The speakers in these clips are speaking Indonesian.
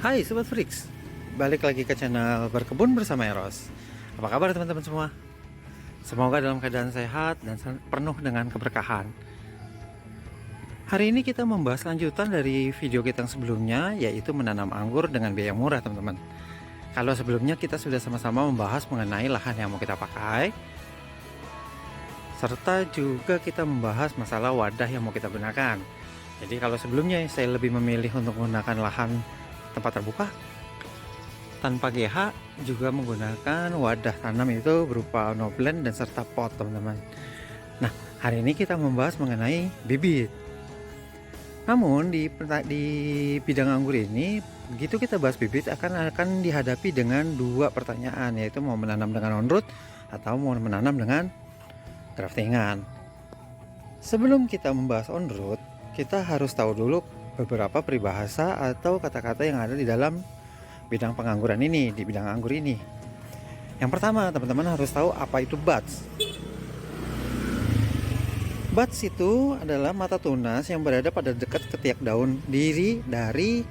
Hai Sobat Freaks, balik lagi ke channel Berkebun Bersama Eros. Apa kabar teman-teman semua? Semoga dalam keadaan sehat dan penuh dengan keberkahan. Hari ini kita membahas lanjutan dari video kita yang sebelumnya, yaitu menanam anggur dengan biaya murah teman-teman. Kalau sebelumnya kita sudah sama-sama membahas mengenai lahan yang mau kita pakai, serta juga kita membahas masalah wadah yang mau kita gunakan. Jadi kalau sebelumnya saya lebih memilih untuk menggunakan lahan tempat terbuka tanpa GH, juga menggunakan wadah tanam itu berupa no blend dan serta pot teman-teman. Nah, hari ini kita membahas mengenai bibit. Namun di bidang anggur ini, begitu kita bahas bibit akan dihadapi dengan dua pertanyaan, yaitu mau menanam dengan on root atau mau menanam dengan graftingan. Sebelum kita membahas on root, kita harus tahu dulu beberapa peribahasa atau kata-kata yang ada di dalam bidang pengangguran ini, di bidang anggur ini. Yang pertama, teman-teman harus tahu apa itu buds. Buds itu adalah mata tunas yang berada pada dekat ketiak daun diri dari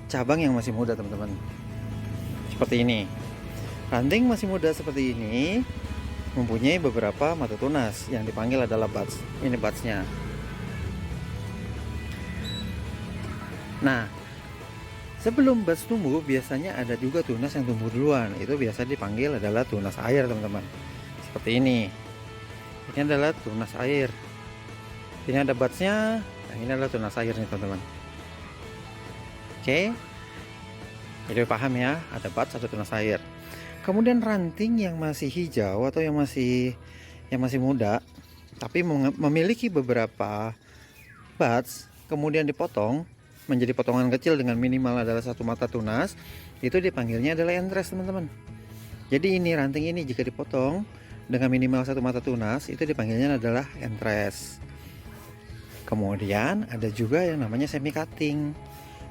cabang yang masih muda, teman-teman. Seperti ini. Ranting masih muda seperti ini mempunyai beberapa mata tunas yang dipanggil adalah buds. Ini budsnya. Nah, sebelum buds tumbuh biasanya ada juga tunas yang tumbuh duluan. Itu biasa dipanggil adalah tunas air, teman-teman. Seperti ini. Ini adalah tunas air. Ini ada budsnya. Nah, ini adalah tunas air nih, teman-teman. Oke. Jadi paham ya, ada buds, ada tunas air. Kemudian ranting yang masih hijau atau yang masih muda tapi memiliki beberapa buds, kemudian dipotong menjadi potongan kecil dengan minimal adalah satu mata tunas, itu dipanggilnya adalah entres, teman-teman. Jadi ini ranting ini jika dipotong dengan minimal satu mata tunas, itu dipanggilnya adalah entres. Kemudian ada juga yang namanya semi cutting.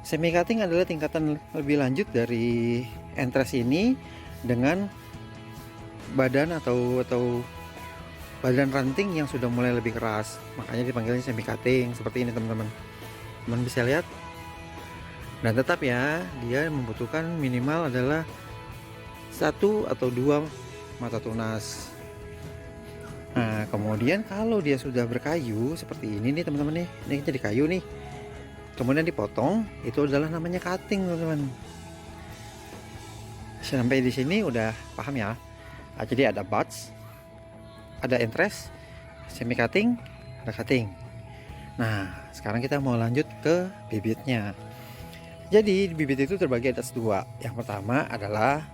Semi cutting adalah tingkatan lebih lanjut dari entres ini dengan badan atau badan ranting yang sudah mulai lebih keras, makanya dipanggilnya semi cutting. Seperti ini, teman-teman. Teman bisa lihat. Dan tetap ya, dia membutuhkan minimal adalah satu atau dua mata tunas. Nah, kemudian kalau dia sudah berkayu seperti ini nih, teman-teman nih, ini jadi kayu nih, kemudian dipotong, itu adalah namanya cutting, teman-teman. Sampai di sini udah paham ya? Nah, jadi ada buds, ada entres, semi cutting, ada cutting. Nah, sekarang kita mau lanjut ke bibitnya. Jadi bibit itu terbagi atas dua. Yang pertama adalah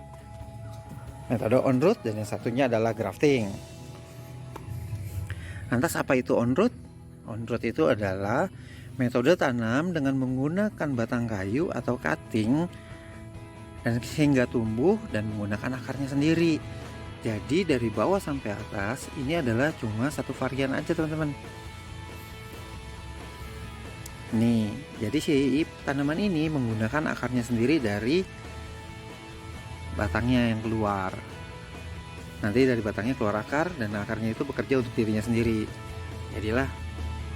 metode on root dan yang satunya adalah grafting. Lantas apa itu on root? On root itu adalah metode tanam dengan menggunakan batang kayu atau cutting dan sehingga tumbuh dan menggunakan akarnya sendiri. Jadi dari bawah sampai atas ini adalah cuma satu varian aja, teman-teman. Nih, jadi si tanaman ini menggunakan akarnya sendiri dari batangnya yang keluar. Nanti dari batangnya keluar akar dan akarnya itu bekerja untuk dirinya sendiri. Jadilah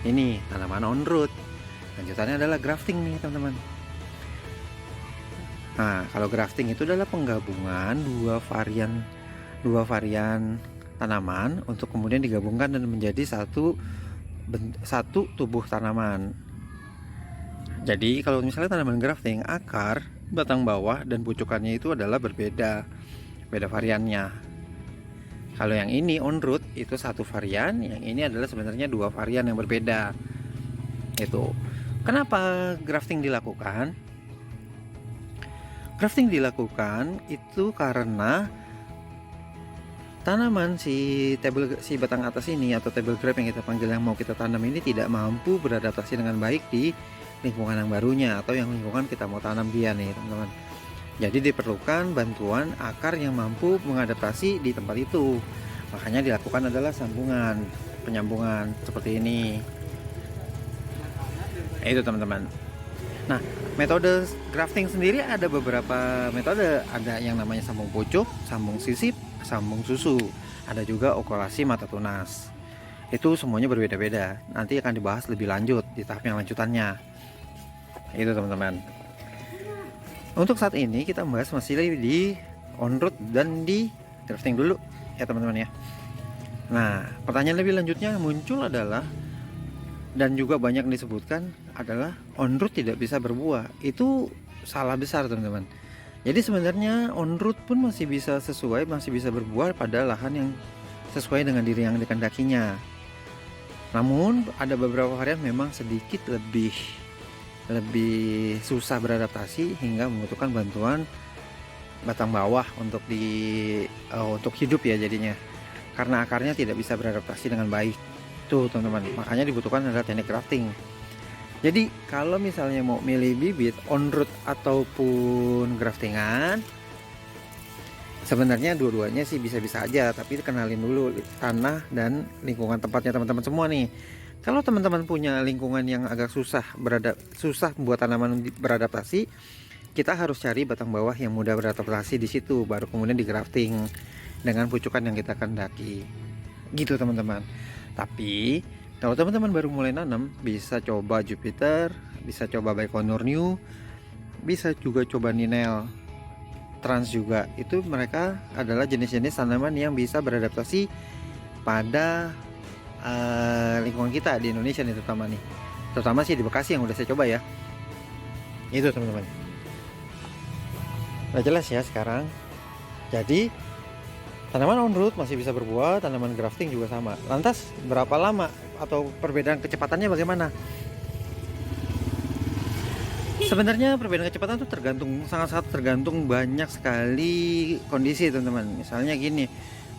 ini tanaman on root. Lanjutannya adalah grafting nih, teman-teman. Nah, kalau grafting itu adalah penggabungan dua varian tanaman untuk kemudian digabungkan dan menjadi satu tubuh tanaman. Jadi kalau misalnya tanaman grafting, akar, batang bawah, dan pucukannya itu adalah beda variannya. Kalau yang ini on root itu satu varian, yang ini adalah sebenarnya dua varian yang berbeda. Itu. Kenapa grafting dilakukan? Grafting dilakukan itu karena tanaman si batang atas ini atau table grape yang kita panggil yang mau kita tanam ini tidak mampu beradaptasi dengan baik di lingkungan yang barunya atau yang lingkungan kita mau tanam dia nih, teman-teman. Jadi diperlukan bantuan akar yang mampu mengadaptasi di tempat itu. Makanya dilakukan adalah penyambungan seperti ini. Itu, teman-teman. Nah, metode grafting sendiri ada beberapa metode. Ada yang namanya sambung pucuk, sambung sisip, sambung susu. Ada juga okulasi mata tunas. Itu semuanya berbeda-beda. Nanti akan dibahas lebih lanjut di tahap yang lanjutannya. Itu, teman-teman. Untuk saat ini kita bahas masih di on root dan di grafting dulu ya teman-teman ya. Nah, pertanyaan lebih lanjutnya muncul adalah, dan juga banyak disebutkan adalah, on root tidak bisa berbuah. Itu salah besar teman-teman. Jadi sebenarnya on root pun masih bisa sesuai, masih bisa berbuah pada lahan yang sesuai dengan diri yang dikendakinya. Namun ada beberapa varian memang sedikit lebih susah beradaptasi hingga membutuhkan bantuan batang bawah untuk untuk hidup ya jadinya, karena akarnya tidak bisa beradaptasi dengan baik tuh teman-teman. Makanya dibutuhkan adalah teknik grafting. Jadi kalau misalnya mau milih bibit on root ataupun graftingan, sebenarnya dua-duanya sih bisa-bisa aja, tapi kenalin dulu tanah dan lingkungan tempatnya teman-teman semua nih. Kalau teman-teman punya lingkungan yang agak susah buat tanaman beradaptasi, kita harus cari batang bawah yang mudah beradaptasi di situ, baru kemudian di grafting dengan pucukan yang kita kendaki. Gitu teman-teman. Tapi kalau teman-teman baru mulai nanam, bisa coba Jupiter, bisa coba Baikonur New, bisa juga coba Ninel Trans juga. Itu mereka adalah jenis-jenis tanaman yang bisa beradaptasi pada lingkungan kita di Indonesia nih, terutama sih di Bekasi yang udah saya coba ya. Itu teman-teman. Udah jelas ya sekarang. Jadi tanaman on root masih bisa berbuah, tanaman grafting juga sama. Lantas berapa lama atau perbedaan kecepatannya bagaimana? Sebenarnya perbedaan kecepatan itu sangat tergantung banyak sekali kondisi teman-teman. Misalnya gini,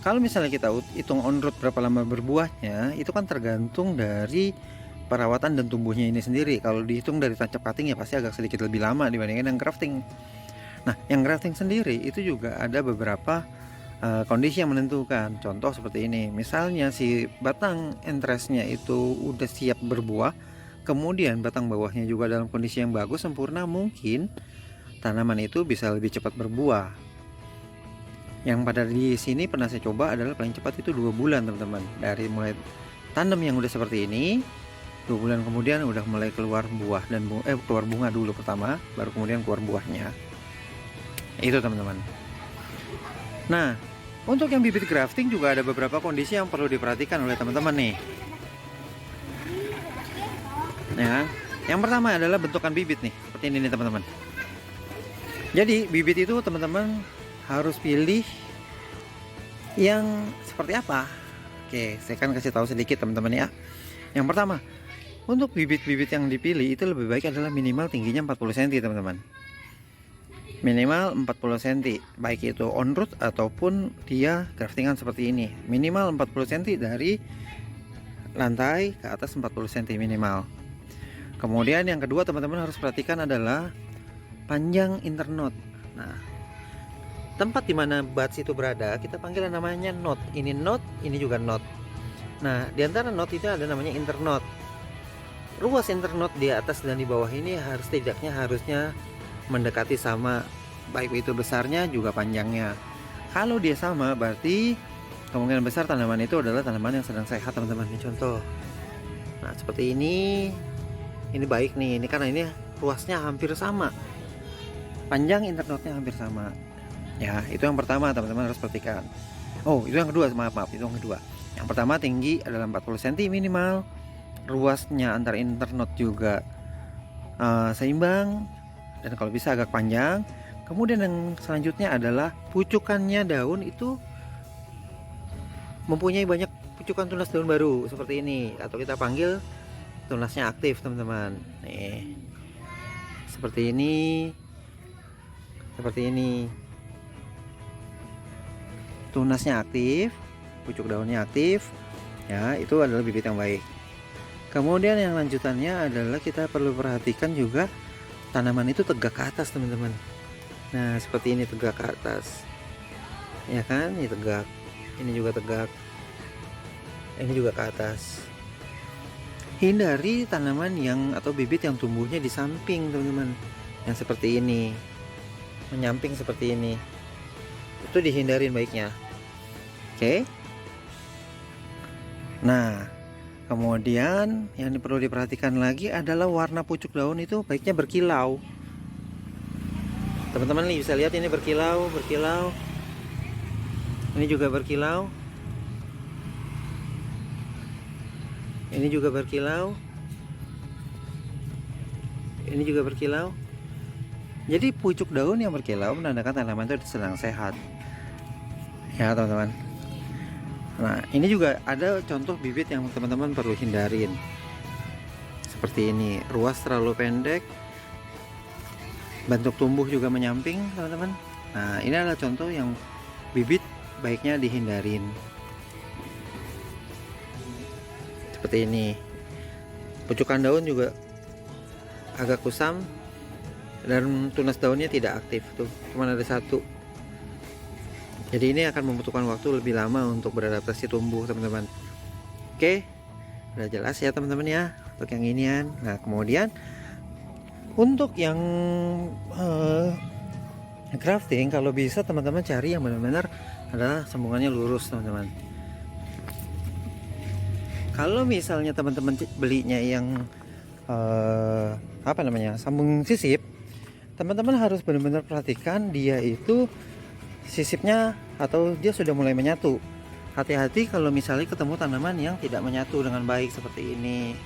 kalau misalnya kita hitung on root berapa lama berbuahnya, itu kan tergantung dari perawatan dan tumbuhnya ini sendiri. Kalau dihitung dari tancap cutting ya pasti agak sedikit lebih lama dibandingkan yang grafting. Nah, yang grafting sendiri itu juga ada beberapa kondisi yang menentukan. Contoh seperti ini, misalnya si batang entrestnya itu udah siap berbuah, kemudian batang bawahnya juga dalam kondisi yang bagus sempurna, mungkin tanaman itu bisa lebih cepat berbuah. Yang pada di sini pernah saya coba adalah paling cepat itu 2 bulan teman-teman, dari mulai tanam yang udah seperti ini, 2 bulan kemudian udah mulai keluar buah dan keluar bunga dulu pertama, baru kemudian keluar buahnya. Itu teman-teman. Nah, untuk yang bibit grafting juga ada beberapa kondisi yang perlu diperhatikan oleh teman-teman nih. Ya, yang pertama adalah bentukan bibit nih, seperti ini nih teman-teman. Jadi bibit itu teman-teman harus pilih yang seperti apa. Oke, saya akan kasih tahu sedikit teman-teman ya. Yang pertama, untuk bibit-bibit yang dipilih itu lebih baik adalah minimal tingginya 40 cm teman-teman. Minimal 40 cm, baik itu on root ataupun dia graftingan seperti ini. Minimal 40 cm dari lantai ke atas, 40 cm minimal. Kemudian yang kedua teman-teman harus perhatikan adalah panjang internode. Nah, tempat dimana buds itu berada kita panggil namanya node. Ini node, ini juga node. Nah, di antara node itu ada namanya internode. Ruas internode di atas dan di bawah ini harusnya mendekati sama, baik itu besarnya juga panjangnya. Kalau dia sama berarti kemungkinan besar tanaman itu adalah tanaman yang sedang sehat teman-teman. Ini contoh. Nah, seperti ini baik nih, ini karena ini ruasnya hampir sama, panjang internode-nya hampir sama ya. Itu yang pertama teman-teman harus perhatikan. Oh, itu yang kedua, maaf itu yang kedua. Yang pertama tinggi adalah 40 cm minimal, ruasnya antar internode juga seimbang, dan kalau bisa agak panjang. Kemudian yang selanjutnya adalah pucukannya daun itu mempunyai banyak pucukan tunas daun baru seperti ini, atau kita panggil tunasnya aktif teman-teman. Nih, seperti ini tunasnya aktif, pucuk daunnya aktif ya, itu adalah bibit yang baik. Kemudian yang lanjutannya adalah kita perlu perhatikan juga tanaman itu tegak ke atas teman-teman. Nah, seperti ini tegak ke atas ya kan, ini tegak, ini juga tegak, ini juga ke atas. Hindari tanaman yang atau bibit yang tumbuhnya di samping teman-teman, yang seperti ini, menyamping seperti ini, itu dihindarin baiknya. Oke. Nah, kemudian yang perlu diperhatikan lagi adalah warna pucuk daun itu baiknya berkilau. Teman-teman nih bisa lihat ini berkilau, ini juga berkilau, ini juga berkilau, ini juga berkilau. Jadi pucuk daun yang berkilau menandakan tanaman itu sedang sehat ya teman-teman. Nah ini juga ada contoh bibit yang teman-teman perlu hindarin, seperti ini, ruas terlalu pendek, bentuk tumbuh juga menyamping teman-teman. Nah ini adalah contoh yang bibit baiknya dihindarin, seperti ini. Pucukan daun juga agak kusam dan tunas daunnya tidak aktif tuh, cuma ada satu. Jadi ini akan membutuhkan waktu lebih lama untuk beradaptasi tumbuh teman-teman. Oke, udah jelas ya teman-teman ya untuk yang inian. Nah kemudian untuk yang grafting, kalau bisa teman-teman cari yang benar-benar adalah sambungannya lurus teman-teman. Kalau misalnya teman-teman belinya yang apa namanya, sambung sisip, teman-teman harus benar-benar perhatikan dia itu sisipnya atau dia sudah mulai menyatu. Hati-hati kalau misalnya ketemu tanaman yang tidak menyatu dengan baik seperti ini.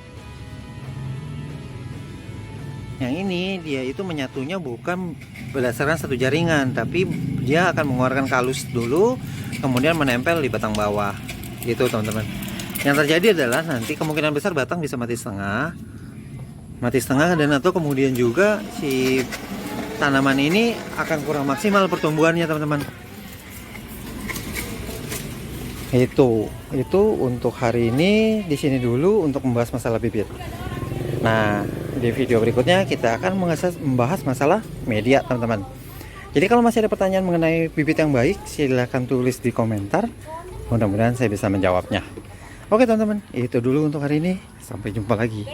Yang ini dia itu menyatunya bukan berdasarkan satu jaringan, tapi dia akan mengeluarkan kalus dulu, kemudian menempel di batang bawah gitu teman-teman. Yang terjadi adalah nanti kemungkinan besar batang bisa mati setengah, dan atau kemudian juga si tanaman ini akan kurang maksimal pertumbuhannya teman-teman. Itu untuk hari ini di sini dulu untuk membahas masalah bibit. Nah di video berikutnya kita akan membahas masalah media teman-teman. Jadi kalau masih ada pertanyaan mengenai bibit yang baik, silahkan tulis di komentar, mudah-mudahan saya bisa menjawabnya. Oke teman-teman, itu dulu untuk hari ini, sampai jumpa lagi.